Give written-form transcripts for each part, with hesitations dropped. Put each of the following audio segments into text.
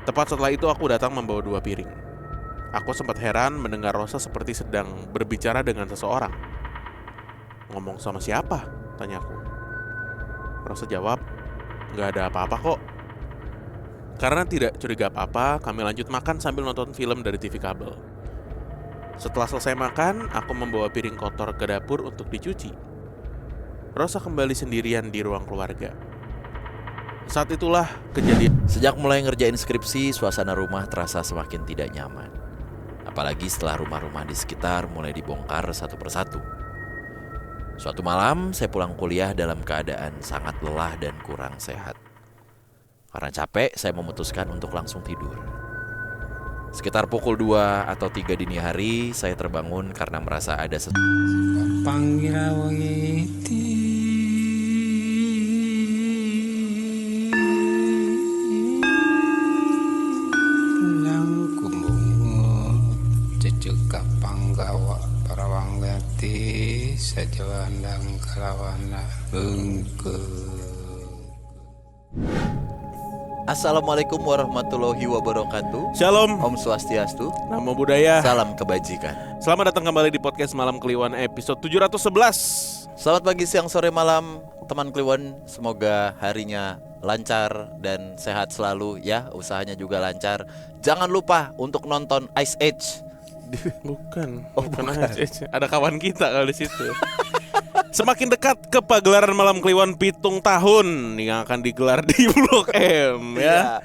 Tepat setelah itu aku datang membawa 2 piring. Aku sempat heran mendengar Rosa seperti sedang berbicara dengan seseorang. "Ngomong sama siapa?" tanyaku. Rosa jawab, "Gak ada apa-apa kok." Karena tidak curiga apa-apa, kami lanjut makan sambil nonton film dari TV kabel. Setelah selesai makan, aku membawa piring kotor ke dapur untuk dicuci. Rosa kembali sendirian di ruang keluarga. Saat itulah kejadian. Sejak mulai ngerjain skripsi, suasana rumah terasa semakin tidak nyaman. Apalagi setelah rumah-rumah di sekitar mulai dibongkar satu persatu. Suatu malam, saya pulang kuliah dalam keadaan sangat lelah dan kurang sehat. Karena capek, saya memutuskan untuk langsung tidur. Sekitar pukul 2 atau 3 dini hari, saya terbangun karena merasa ada Panggawa parawanggati sajawandang kalawana bengke. Assalamualaikum warahmatullahi wabarakatuh. Shalom, Om Swastiastu. Namo Buddhaya. Salam kebajikan. Selamat datang kembali di podcast Malam Kliwon episode 711. Selamat pagi, siang, sore, malam teman Kliwon. Semoga harinya lancar dan sehat selalu ya. Usahanya juga lancar. Jangan lupa untuk nonton Ice Age. Bukan. Bukan. Ada kawan kita kalau di situ. Semakin dekat ke pagelaran Malam Kliwon Pitung tahun yang akan digelar di Blok M ya.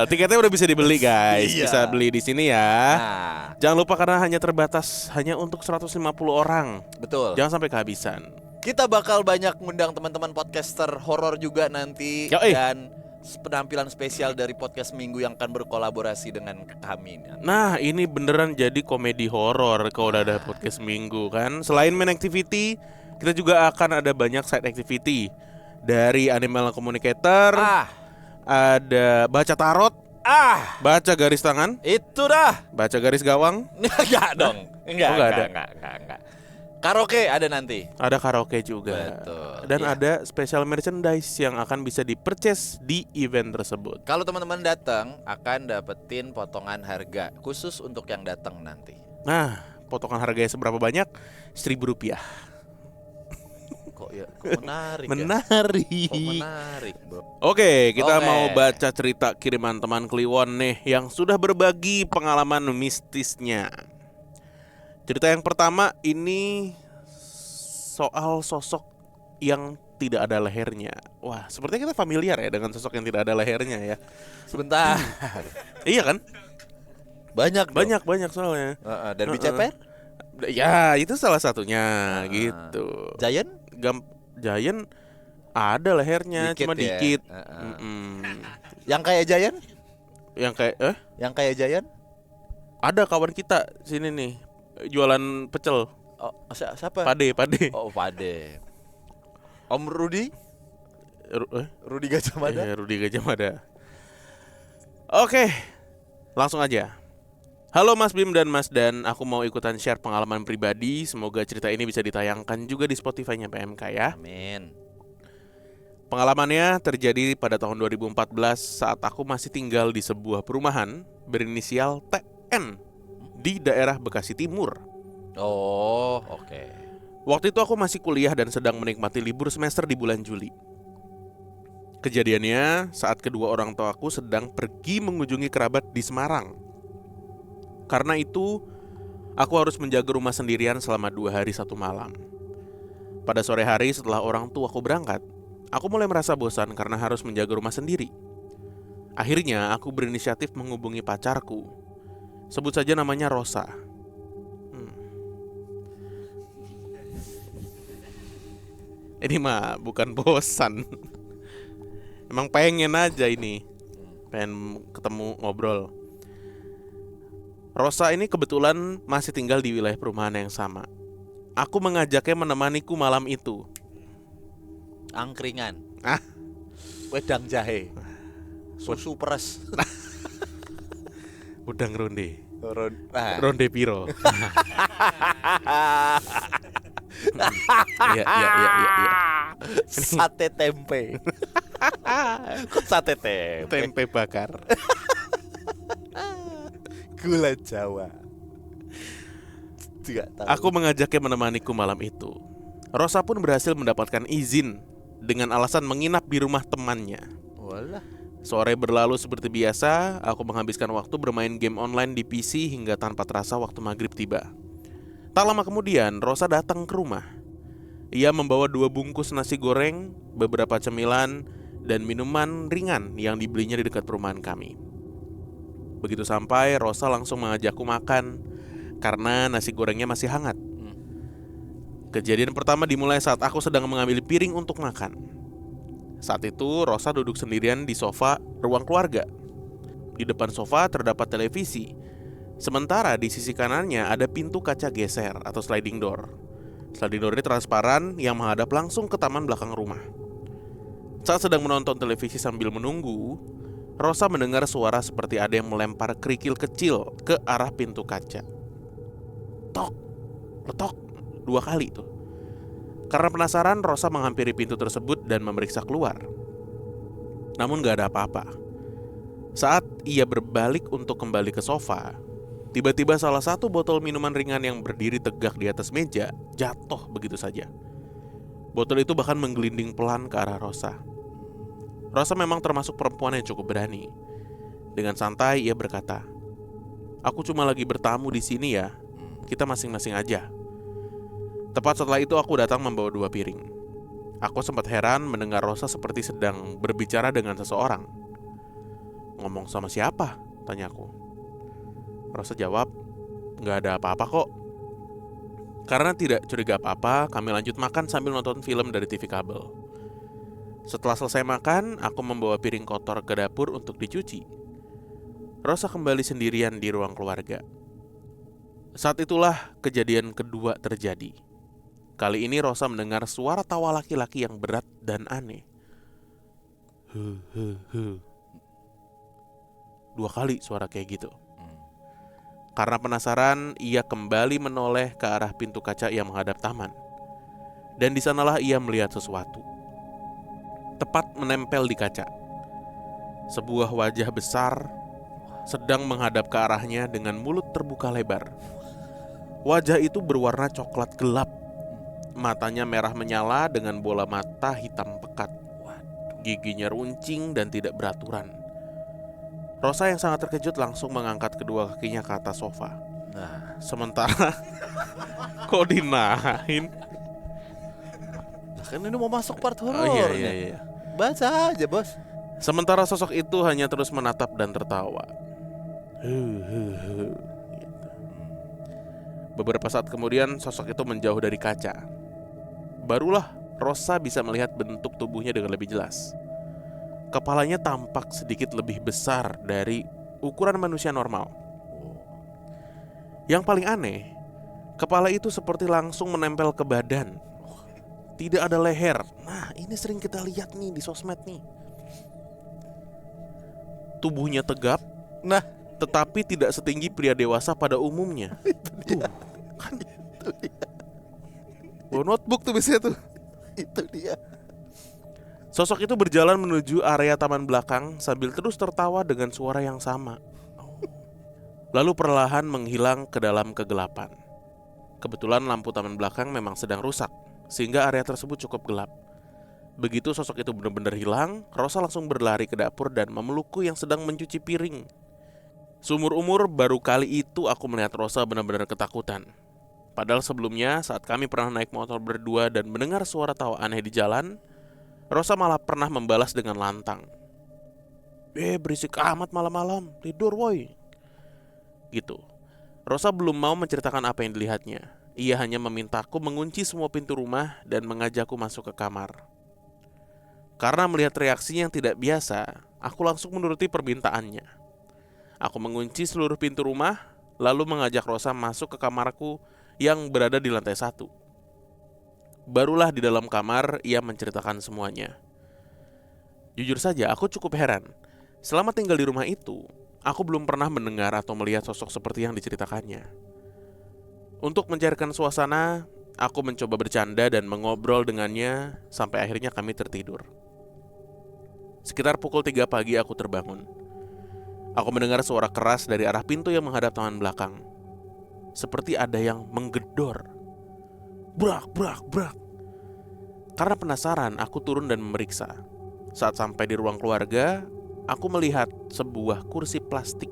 Tiketnya udah bisa dibeli guys. Iya. Bisa beli di sini ya. Nah, Jangan lupa karena hanya terbatas hanya untuk 150 orang. betul. Jangan sampai kehabisan. Kita bakal banyak ngundang teman-teman podcaster horor juga nanti. Yoi. Dan penampilan spesial dari podcast Minggu yang akan berkolaborasi dengan kami. Nah, ini beneran jadi komedi horor kalau udah ada podcast Minggu kan. Selain main activity, kita juga akan ada banyak side activity. Dari Animal Communicator, ada baca tarot, baca garis tangan, Itu dah. baca garis gawang, Enggak dong. Oh, nggak ada. Enggak. Karaoke ada nanti. ada karaoke juga. Betul, Dan iya. ada special merchandise yang akan bisa di-purchase di event tersebut. Kalau teman-teman datang akan dapetin potongan harga khusus untuk yang datang nanti. Nah, potongan harganya seberapa banyak? Rp1.000. Kok menarik ya? Menarik. Kok menarik, bro? Oke, kita Oke. mau baca cerita kiriman teman Kliwon nih yang sudah berbagi pengalaman mistisnya. Cerita yang pertama ini soal sosok yang tidak ada lehernya. Wah, sepertinya kita familiar ya dengan sosok yang tidak ada lehernya ya. Sebentar. Iya kan? Banyak dong. Banyak soalnya. Dan Biceper? Ya, itu salah satunya gitu. Giant? Giant ada lehernya, Dikit cuma ya. dikit. Yang kayak Giant? Yang kayak Yang kayak Giant? ada kawan kita sini nih jualan pecel. Oh, siapa? Pade. Oh, Pade. Om Rudi? Rudi Gajah Mada? Rudi Gajah Mada. Oke, langsung aja. Halo Mas Bim dan Mas Dan, aku mau ikutan share pengalaman pribadi. Semoga cerita ini bisa ditayangkan juga di Spotify-nya PMK ya. Amin. Pengalamannya terjadi pada tahun 2014 saat aku masih tinggal di sebuah perumahan berinisial TN di daerah Bekasi Timur. Oh, oke. Waktu itu aku masih kuliah dan sedang menikmati libur semester di bulan Juli. Kejadiannya saat kedua orang tuaku sedang pergi mengunjungi kerabat di Semarang. Karena itu, aku harus menjaga rumah sendirian selama 2 hari 1 malam. Pada sore hari setelah orang tuaku berangkat, aku mulai merasa bosan karena harus menjaga rumah sendiri. Akhirnya aku berinisiatif menghubungi pacarku. Sebut saja namanya Rosa. Ini mah bukan bosan. Emang pengen aja ini. Pengen ketemu ngobrol. Rosa ini kebetulan masih tinggal di wilayah perumahan yang sama. Aku mengajaknya menemaniku malam itu. Angkringan. Wedang jahe. Susu peres. Udang ronde. Nah. Ronde piro. Iya. Sate tempe. Kok sate tempe? Tempe bakar. Gula Jawa. Aku mengajaknya menemaniku malam itu. Rosa pun berhasil mendapatkan izin dengan alasan menginap di rumah temannya. Walah. Sore berlalu seperti biasa, aku menghabiskan waktu bermain game online di PC hingga tanpa terasa waktu maghrib tiba. Tak lama kemudian, Rosa datang ke rumah. Ia membawa 2 bungkus nasi goreng, beberapa cemilan, dan minuman ringan yang dibelinya di dekat perumahan kami. Begitu sampai, Rosa langsung mengajakku makan karena nasi gorengnya masih hangat. Kejadian pertama dimulai saat aku sedang mengambil piring untuk makan. Saat itu Rosa duduk sendirian di sofa ruang keluarga. Di depan sofa terdapat televisi. Sementara di sisi kanannya ada pintu kaca geser atau sliding door. Sliding door ini transparan yang menghadap langsung ke taman belakang rumah. Saat sedang menonton televisi sambil menunggu, Rosa mendengar suara seperti ada yang melempar kerikil kecil ke arah pintu kaca. Tok, letok, 2 kali tuh. Karena penasaran, Rosa menghampiri pintu tersebut dan memeriksa keluar. Namun gak ada apa-apa. Saat ia berbalik untuk kembali ke sofa, tiba-tiba salah satu botol minuman ringan yang berdiri tegak di atas meja jatuh begitu saja. Botol itu bahkan menggelinding pelan ke arah Rosa. Rosa memang termasuk perempuan yang cukup berani. Dengan santai ia berkata, "Aku cuma lagi bertamu di sini ya. Kita masing-masing aja." Tepat setelah itu aku datang membawa 2 piring. Aku sempat heran mendengar Rosa seperti sedang berbicara dengan seseorang. "Ngomong sama siapa?" tanyaku. Rosa jawab, "Gak ada apa-apa kok." Karena tidak curiga apa-apa, kami lanjut makan sambil nonton film dari TV kabel. Setelah selesai makan, aku membawa piring kotor ke dapur untuk dicuci. Rosa kembali sendirian di ruang keluarga. Saat itulah kejadian kedua terjadi. Kali ini Rosa mendengar suara tawa laki-laki yang berat dan aneh. 2 kali suara kayak gitu. Karena penasaran, ia kembali menoleh ke arah pintu kaca yang menghadap taman. Dan di sanalah ia melihat sesuatu. Tepat menempel di kaca. Sebuah wajah besar sedang menghadap ke arahnya dengan mulut terbuka lebar. Wajah itu berwarna coklat gelap. Matanya merah menyala dengan bola mata hitam pekat. Giginya runcing dan tidak beraturan. Rosa yang sangat terkejut langsung mengangkat kedua kakinya ke atas sofa. Nah, Sementara kok dinahin? kan ini mau masuk part Oh horor. iya. Baca aja, Bos. Sementara sosok itu hanya terus menatap dan tertawa. Gitu. Beberapa saat kemudian sosok itu menjauh dari kaca. Barulah Rosa bisa melihat bentuk tubuhnya dengan lebih jelas. Kepalanya tampak sedikit lebih besar dari ukuran manusia normal. Yang paling aneh, kepala itu seperti langsung menempel ke badan. Tidak ada leher. Nah, ini sering kita lihat nih di sosmed nih. Tubuhnya tegap, Nah, tetapi tidak setinggi pria dewasa pada umumnya. Tuh, kan itu dia. bawa notebook tuh biasanya tuh. Itu dia. Sosok itu berjalan menuju area taman belakang sambil terus tertawa dengan suara yang sama. Lalu perlahan menghilang ke dalam kegelapan. Kebetulan lampu taman belakang memang sedang rusak, sehingga area tersebut cukup gelap. Begitu sosok itu benar-benar hilang, Rosa langsung berlari ke dapur dan memelukku yang sedang mencuci piring. Seumur umur baru kali itu aku melihat Rosa benar-benar ketakutan. Padahal sebelumnya saat kami pernah naik motor berdua dan mendengar suara tawa aneh di jalan, Rosa malah pernah membalas dengan lantang. Berisik amat malam-malam, tidur woi. Gitu. Rosa belum mau menceritakan apa yang dilihatnya. Ia hanya memintaku mengunci semua pintu rumah dan mengajakku masuk ke kamar. Karena melihat reaksinya yang tidak biasa, aku langsung menuruti permintaannya. Aku mengunci seluruh pintu rumah, lalu mengajak Rosa masuk ke kamarku yang berada di lantai 1. Barulah di dalam kamar ia menceritakan semuanya. Jujur saja aku cukup heran. Selama tinggal di rumah itu, aku belum pernah mendengar atau melihat sosok seperti yang diceritakannya. Untuk mencairkan suasana, aku mencoba bercanda dan mengobrol dengannya sampai akhirnya kami tertidur. Sekitar pukul 3 pagi aku terbangun. Aku mendengar suara keras dari arah pintu yang menghadap taman belakang. Seperti ada yang menggedor. Brak, brak, brak. Karena penasaran, aku turun dan memeriksa. Saat sampai di ruang keluarga, aku melihat sebuah kursi plastik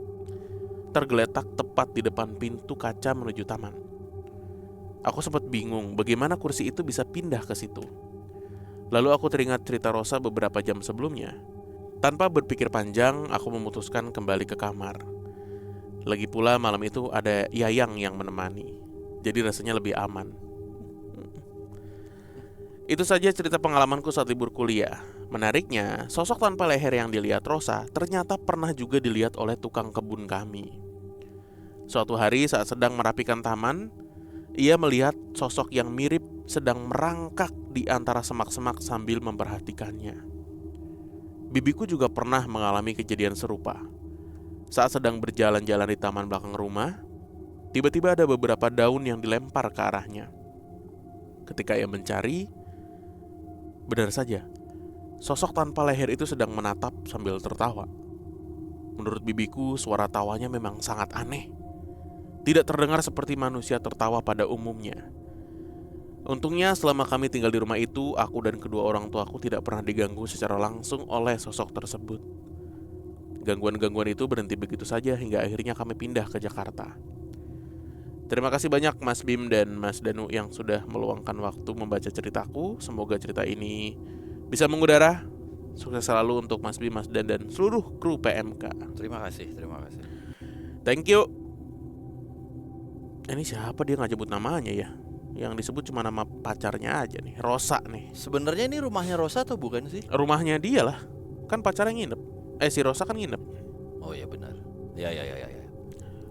tergeletak tepat di depan pintu kaca menuju taman. Aku sempat bingung bagaimana kursi itu bisa pindah ke situ. Lalu aku teringat cerita Rosa beberapa jam sebelumnya. Tanpa berpikir panjang, aku memutuskan kembali ke kamar. Lagi pula malam itu ada Yayang yang menemani, jadi rasanya lebih aman. Itu saja cerita pengalamanku saat libur kuliah. Menariknya, sosok tanpa leher yang dilihat Rosa ternyata pernah juga dilihat oleh tukang kebun kami. Suatu hari saat sedang merapikan taman, ia melihat sosok yang mirip sedang merangkak di antara semak-semak sambil memperhatikannya. Bibiku juga pernah mengalami kejadian serupa. Saat sedang berjalan-jalan di taman belakang rumah, tiba-tiba ada beberapa daun yang dilempar ke arahnya. Ketika ia mencari, benar saja, sosok tanpa leher itu sedang menatap sambil tertawa. Menurut bibiku, suara tawanya memang sangat aneh. Tidak terdengar seperti manusia tertawa pada umumnya. Untungnya selama kami tinggal di rumah itu, aku dan kedua orang tuaku tidak pernah diganggu secara langsung oleh sosok tersebut. Gangguan-gangguan itu berhenti begitu saja hingga akhirnya kami pindah ke Jakarta. Terima kasih banyak Mas Bim dan Mas Danu yang sudah meluangkan waktu membaca ceritaku. Semoga cerita ini bisa mengudara. Sukses selalu untuk Mas Bim, Mas Dan, dan seluruh kru PMK. Terima kasih. Thank you. Ini siapa, dia nggak sebut namanya ya? Yang disebut cuma nama pacarnya aja nih, Rosa nih. Sebenarnya ini rumahnya Rosa atau bukan sih? Rumahnya dia lah. Kan pacarnya nginep. Si Rosa kan nginep. Oh iya benar. Ya.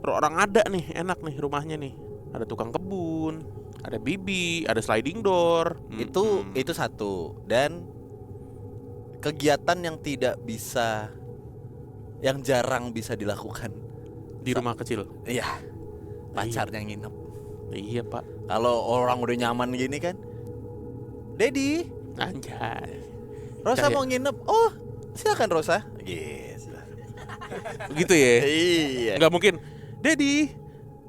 Orang ada nih, enak nih rumahnya nih. Ada tukang kebun, ada bibi, ada sliding door. Itu satu. Dan kegiatan yang tidak bisa, yang jarang bisa dilakukan Di rumah kecil. Iya. Pacarnya nginep. Iya pak. Kalau orang udah nyaman gini kan, Dedi, Anjay. Rosa Cahaya. mau nginep. Oh silakan Rosa. Yes. Gitu ya. Iya. Nggak mungkin, Dedi,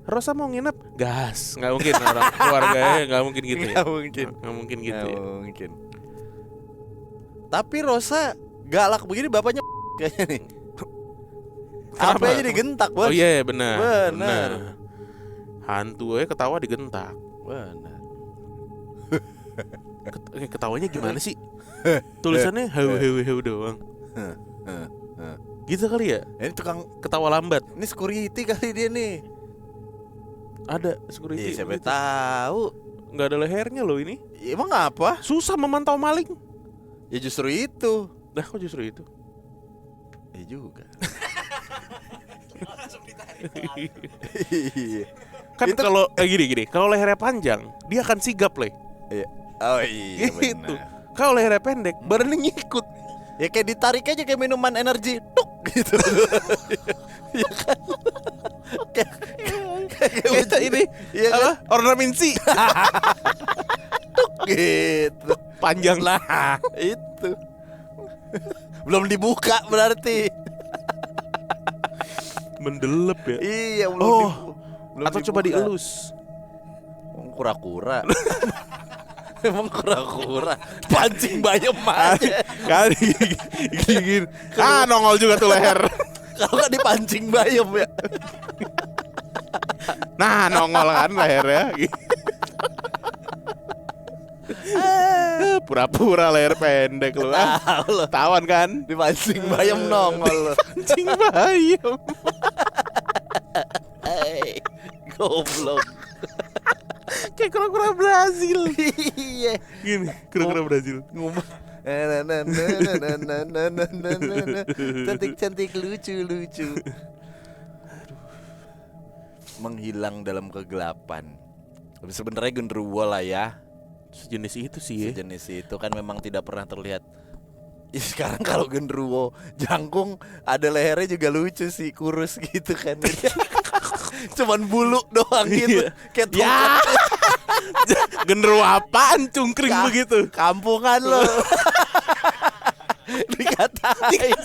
Rosa mau nginep. Gas. Nggak mungkin orang keluarganya nggak mungkin gitu ya. Nggak mungkin. Nggak mungkin gitu ya. Mungkin. Tapi Rosa galak begini bapaknya kayaknya nih. Apa aja digentak bos. Oh iya benar. Benar. Hantu ketawa digentak. Benar. Ketawanya gimana sih? Tulisannya heu doang. Gitu kali ya? Ini tukang Ketawa lambat. ini security kali dia nih. Ada security. Siapa gitu. tahu. Nggak ada lehernya loh ini. Emang apa? Susah memantau maling. Ya justru itu. Nah kok justru itu? Ya juga. Kan Itu- kalau gini, kalau lehernya panjang, dia akan sigap le. Iya. Oh iya Gitu. benar. Kalau lehernya pendek, badannya ngikut. Ya kayak ditarik aja kayak minuman energi, tuk gitu. Iya kan? Kita ini Iya kan? apa? Ornamensi Gitu. panjang. Nah, itu. Belum dibuka berarti. Mendelep ya. Iya, belum Oh, belum atau coba dibuka. dielus. Kura-kura. Emang kura-kura pancing bayam aja. Kali gini. Nongol juga tuh leher. Kalau nggak dipancing bayam ya. Nah, nongol kan lehernya. Pura-pura leher pendek lu. Tawan kan? Dipancing bayam nongol. Pancing bayam. Goblok. Kayak kura-kura Brazil. Iya. Gini, kura-kura Brazil. Ngomong. Cantik-cantik lucu-lucu. Menghilang dalam kegelapan. Sebenarnya genderuwo lah ya. Sejenis itu sih ya. Sejenis itu kan memang tidak pernah terlihat. Ya, sekarang kalau genderuwo jangkung ada lehernya juga lucu sih, kurus gitu kan. Cuman bulu doang gitu. Iya. Kayak Ya. Genderuwo apaan cungkring begitu? Kampungan lo. Dikatain.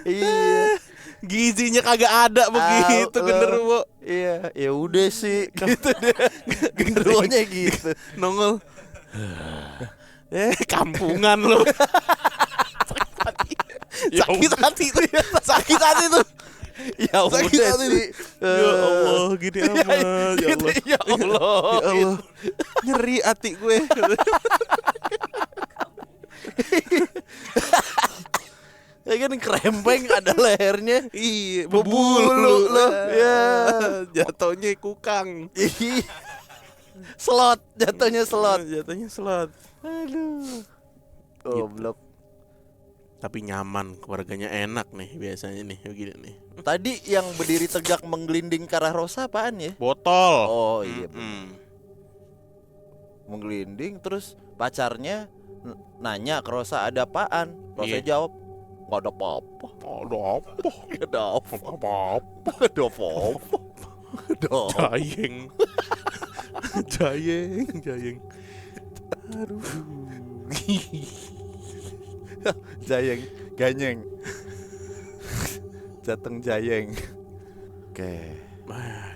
Iya. Gizinya kagak ada begitu genderuwo. Iya, ya udah sih gitu deh. Genderuwonya gitu. Nongol. Kampungan lo. Sakit hati tuh. Sakit hati tuh. Ya udah Sakit hati sih. Ya Allah, gini amat. Ya Gitu, Allah. ya Allah. Ya Allah. Nyeri hati gue. Ya kan krempeng ada lehernya. Iya, Bebulu loh. Ya. Jatuhnya kukang. Ih. Slot, jatuhnya slot. Jatuhnya slot. Aduh. Goblok. Tapi nyaman, keluarganya enak nih biasanya nih begini nih. Tadi yang berdiri tegak menggelinding ke arah Rosa apaan ya? Botol. Oh iya, Mm-mm. menggelinding terus pacarnya nanya ke Rosa ada apaan? Rosa Iya. jawab nggak ada apa-apa. Ada apa? Nggak ada apa. Apa-apa? Nggak ada apa-apa. Nggak ada apa. Jayeng. Jayeng. Aduh. Jayeng, ganyeng. Jateng Jayeng. Oke.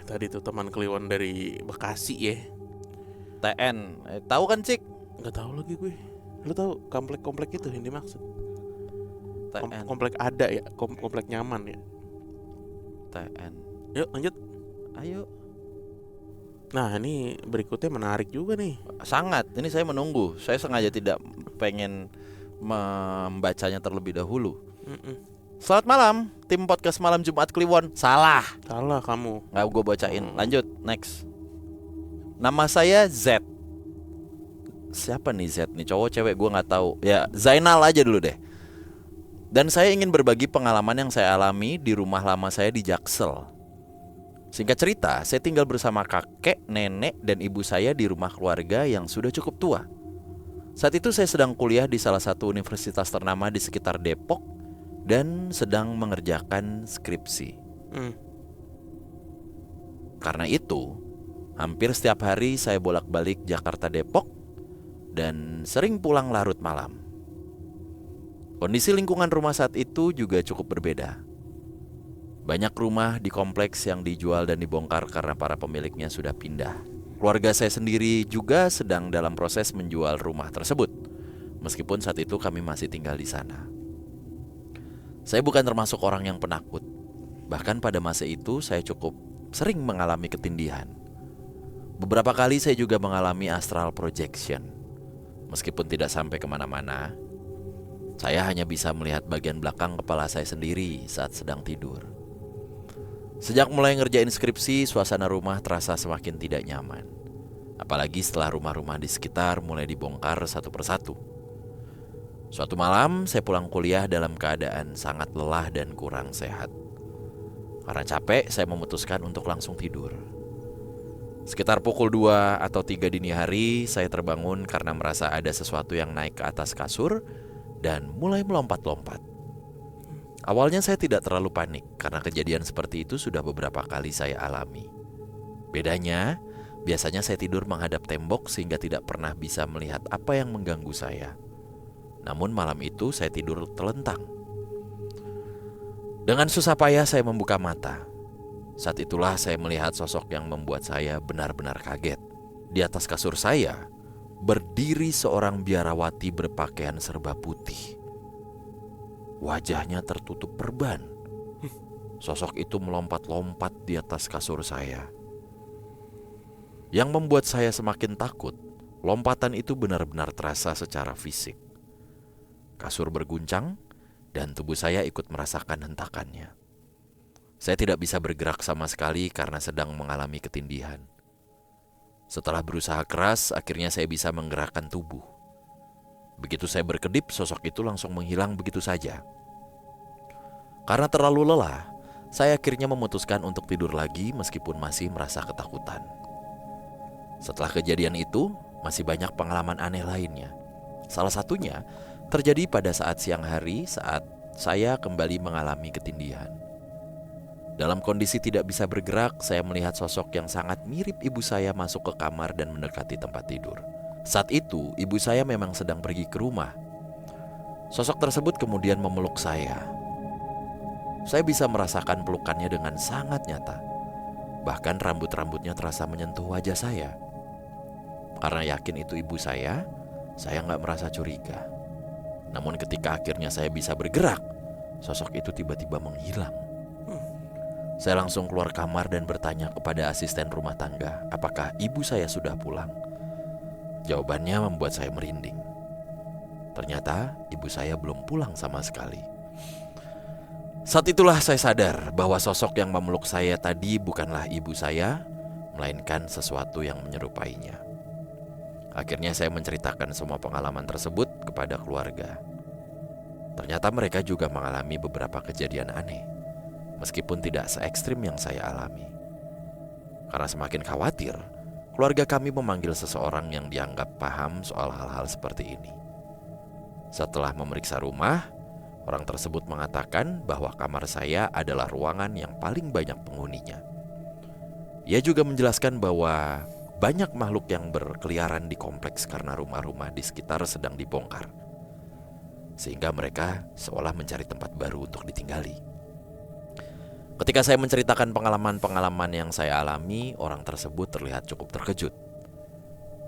Tadi tuh teman Kliwon dari Bekasi ya. TN, tahu kan Cik? Nggak tahu lagi gue. Lu tahu komplek-komplek itu yang dimaksud? TN, Komplek ada ya, komplek nyaman ya. TN. Yuk lanjut. Ayo. Nah ini berikutnya menarik juga nih. Sangat. Ini saya menunggu. Saya sengaja tidak pengen membacanya terlebih dahulu. Selamat malam, tim podcast malam Jumat Kliwon. Salah. Salah kamu. Nggak gue bacain. Lanjut, next. Nama saya Z. Siapa nih Z nih? Cowok cewek gue nggak tahu. Ya Zainal aja dulu deh. Dan saya ingin berbagi pengalaman yang saya alami di rumah lama saya di Jaksel. Singkat cerita, saya tinggal bersama kakek, nenek, dan ibu saya di rumah keluarga yang sudah cukup tua. Saat itu saya sedang kuliah di salah satu universitas ternama di sekitar Depok dan sedang mengerjakan skripsi. Karena itu, hampir setiap hari saya bolak-balik Jakarta Depok dan sering pulang larut malam. Kondisi lingkungan rumah saat itu juga cukup berbeda. Banyak rumah di kompleks yang dijual dan dibongkar karena para pemiliknya sudah pindah. Keluarga saya sendiri juga sedang dalam proses menjual rumah tersebut, meskipun saat itu kami masih tinggal di sana. Saya bukan termasuk orang yang penakut. Bahkan pada masa itu saya cukup sering mengalami ketindihan. Beberapa kali saya juga mengalami astral projection. Meskipun tidak sampai kemana-mana, saya hanya bisa melihat bagian belakang kepala saya sendiri saat sedang tidur. Sejak mulai ngerjain skripsi, suasana rumah terasa semakin tidak nyaman. Apalagi setelah rumah-rumah di sekitar mulai dibongkar satu persatu. Suatu malam, saya pulang kuliah dalam keadaan sangat lelah dan kurang sehat. Karena capek, saya memutuskan untuk langsung tidur. Sekitar pukul 2 atau 3 dini hari, saya terbangun karena merasa ada sesuatu yang naik ke atas kasur dan mulai melompat-lompat. Awalnya saya tidak terlalu panik karena kejadian seperti itu sudah beberapa kali saya alami. Bedanya, biasanya saya tidur menghadap tembok sehingga tidak pernah bisa melihat apa yang mengganggu saya. Namun malam itu saya tidur telentang. Dengan susah payah saya membuka mata. Saat itulah saya melihat sosok yang membuat saya benar-benar kaget. Di atas kasur saya berdiri seorang biarawati berpakaian serba putih. Wajahnya tertutup perban. Sosok itu melompat-lompat di atas kasur saya. Yang membuat saya semakin takut, lompatan itu benar-benar terasa secara fisik. Kasur berguncang dan tubuh saya ikut merasakan hentakannya. Saya tidak bisa bergerak sama sekali karena sedang mengalami ketindihan. Setelah berusaha keras, akhirnya saya bisa menggerakkan tubuh. Begitu saya berkedip, sosok itu langsung menghilang begitu saja. Karena terlalu lelah, saya akhirnya memutuskan untuk tidur lagi meskipun masih merasa ketakutan. Setelah kejadian itu, masih banyak pengalaman aneh lainnya. Salah satunya terjadi pada saat siang hari saat saya kembali mengalami ketindihan. Dalam kondisi tidak bisa bergerak, saya melihat sosok yang sangat mirip ibu saya masuk ke kamar dan mendekati tempat tidur. Saat itu, ibu saya memang sedang pergi ke rumah. Sosok tersebut kemudian memeluk saya. Saya bisa merasakan pelukannya dengan sangat nyata. Bahkan rambut-rambutnya terasa menyentuh wajah saya. Karena yakin itu ibu saya nggak merasa curiga. Namun ketika akhirnya saya bisa bergerak, sosok itu tiba-tiba menghilang. Saya langsung keluar kamar dan bertanya kepada asisten rumah tangga, apakah ibu saya sudah pulang? Jawabannya membuat saya merinding. Ternyata ibu saya belum pulang sama sekali. Saat itulah saya sadar bahwa sosok yang memeluk saya tadi bukanlah ibu saya, melainkan sesuatu yang menyerupainya. Akhirnya saya menceritakan semua pengalaman tersebut kepada keluarga. Ternyata mereka juga mengalami beberapa kejadian aneh, meskipun tidak se-ekstrim yang saya alami. Karena semakin khawatir, keluarga kami memanggil seseorang yang dianggap paham soal hal-hal seperti ini. Setelah memeriksa rumah, orang tersebut mengatakan bahwa kamar saya adalah ruangan yang paling banyak penghuninya. Ia juga menjelaskan bahwa banyak makhluk yang berkeliaran di kompleks karena rumah-rumah di sekitar sedang dibongkar, sehingga mereka seolah mencari tempat baru untuk ditinggali. Ketika saya menceritakan pengalaman-pengalaman yang saya alami, orang tersebut terlihat cukup terkejut.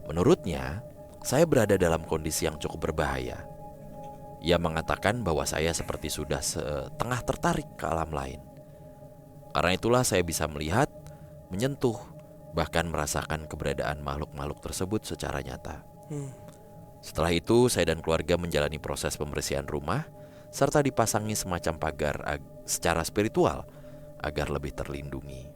Menurutnya, saya berada dalam kondisi yang cukup berbahaya. Ia mengatakan bahwa saya seperti sudah setengah tertarik ke alam lain. Karena itulah saya bisa melihat, menyentuh, bahkan merasakan keberadaan makhluk-makhluk tersebut secara nyata. Setelah itu, saya dan keluarga menjalani proses pembersihan rumah, serta dipasangi semacam pagar secara spiritual agar lebih terlindungi.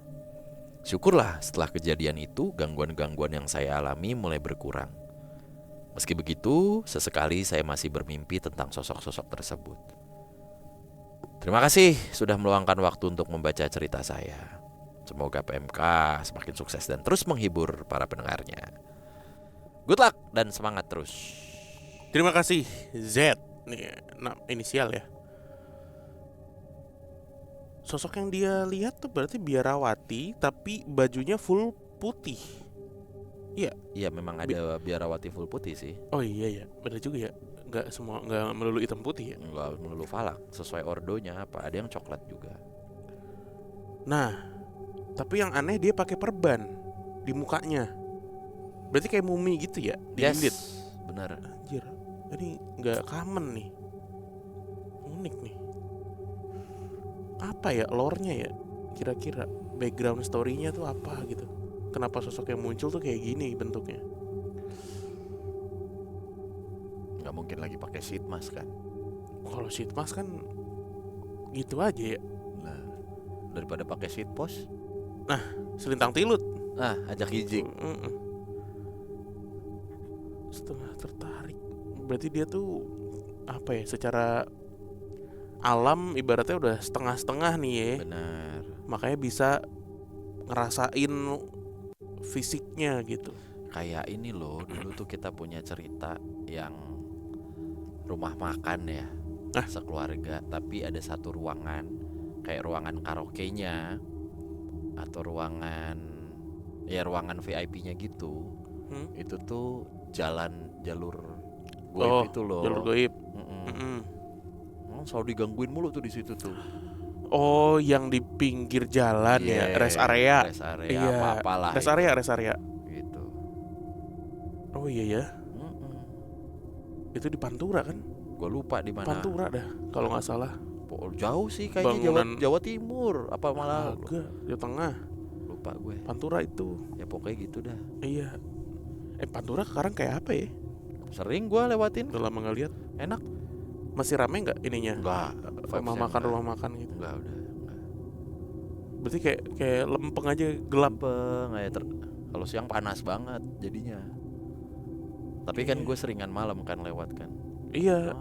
Syukurlah setelah kejadian itu, gangguan-gangguan yang saya alami mulai berkurang. Meski begitu, sesekali saya masih bermimpi tentang sosok-sosok tersebut. Terima kasih sudah meluangkan waktu untuk membaca cerita saya. Semoga PMK semakin sukses dan terus menghibur para pendengarnya. Good luck dan semangat terus. Terima kasih Z. Nih, inisial ya. Sosok yang dia lihat tuh berarti biarawati, tapi bajunya full putih. Iya, memang ada biarawati full putih sih. Oh iya ya, benar juga ya. Nggak melulu hitam putih ya. Enggak melulu falak, sesuai ordonya apa. Ada yang coklat juga. Nah, tapi yang aneh dia pakai perban di mukanya. Berarti kayak mumi gitu ya, dililit. Yes, benar. Anjir, ini nggak common nih. Unik nih. Apa ya lore-nya ya? Kira-kira background story-nya tuh apa gitu? Kenapa sosok yang muncul tuh kayak gini bentuknya? Nggak mungkin lagi pakai sheet mask kan? Kalau sheet mask kan gitu aja ya. Nah, daripada pakai sheet post, Selintang tilut. ajak hijing. Setengah tertarik. Berarti dia tuh apa ya? Secara alam ibaratnya udah setengah-setengah nih ya. Benar. Makanya bisa ngerasain fisiknya gitu. Kayak ini loh, dulu tuh kita punya cerita yang rumah makan ya, sekeluarga, tapi ada satu ruangan, kayak ruangan karaoke-nya atau ruangan VIP-nya gitu. Itu tuh jalur goib itu loh. Jalur goib. Selalu digangguin mulu tuh di situ tuh. Oh, yang di pinggir jalan ya, rest area. Rest area Iya, apa-apalah. Rest area. Gitu. Oh iya ya. Itu di Pantura kan? Gue lupa di mana. Pantura dah, kalau nggak salah. Jauh sih kayaknya. Bangunan- Jawa Timur apa malah Agak, Jawa Tengah. lupa gue. Pantura itu. Ya pokoknya gitu dah. Iya. Pantura sekarang kayak apa ya? Sering gue lewatin. Udah lama nggak lihat. Enak. Masih rame nggak ininya? Enggak. Rumah makan gitu. Enggak. Berarti kayak lempeng aja, gelap. Kalau siang panas banget jadinya. Tapi kan gue seringan malam kan lewat kan. Iya.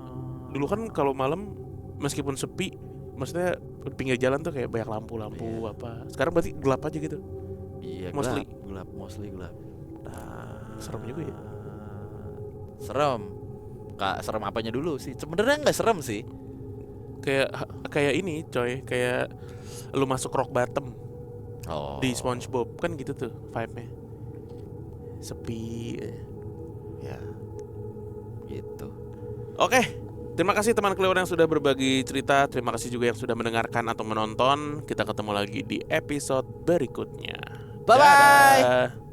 Dulu kan kalau malam meskipun sepi, maksudnya pinggir jalan tuh kayak banyak lampu-lampu apa. Sekarang berarti gelap aja gitu. Iya, Mostly. mostly gelap. Serem juga ya. Serem. Serem apanya dulu sih? Sebenarnya nggak serem sih. Kayak ini coy, kayak lu masuk rock bottom di SpongeBob kan gitu tuh vibe-nya. Sepi. Ya. Gitu. Oke, Terima kasih teman Clear yang sudah berbagi cerita. Terima kasih juga yang sudah mendengarkan atau menonton. Kita ketemu lagi di episode berikutnya. Bye-bye. Dadah.